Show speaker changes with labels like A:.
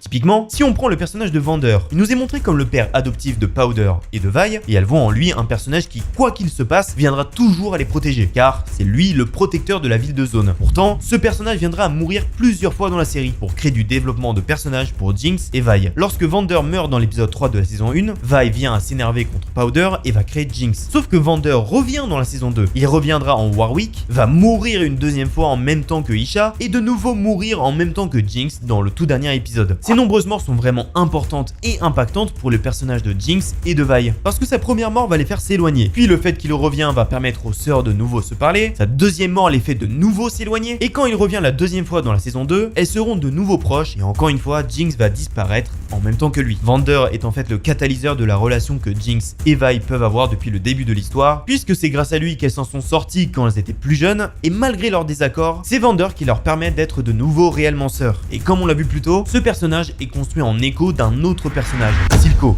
A: Typiquement, si on prend le personnage de Vander, il nous est montré comme le père adoptif de Powder et de Vi, et elles voient en lui un personnage qui, quoi qu'il se passe, viendra toujours à les protéger, car c'est lui le protecteur de la ville de Zone. Pourtant, ce personnage viendra à mourir plusieurs fois dans la série, pour créer du développement de personnages pour Jinx et Vi. Lorsque Vander meurt dans l'épisode 3 de la saison 1, Vi vient à s'énerver contre Powder et va créer Jinx. Sauf que Vander revient dans la saison 2, il reviendra en Warwick, va mourir une deuxième fois en même temps que Isha, et de nouveau mourir en même temps que Jinx dans le tout dernier épisode. Ces nombreuses morts sont vraiment importantes et impactantes pour le personnage de Jinx et de Vi, parce que sa première mort va les faire s'éloigner, puis le fait qu'il revient va permettre aux sœurs de nouveau se parler, sa deuxième mort les fait de nouveau s'éloigner, et quand il revient la deuxième fois dans la saison 2, elles seront de nouveau proches, et encore une fois, Jinx va disparaître en même temps que lui. Vander est en fait le catalyseur de la relation que Jinx et Vi peuvent avoir depuis le début de l'histoire, puisque c'est grâce à lui qu'elles s'en sont sorties quand elles étaient plus jeunes, et malgré leurs désaccords, c'est Vander qui leur permet d'être de nouveau réellement sœurs. Et comme on l'a vu plus tôt, ce personnage est construit en écho d'un autre personnage, Silco.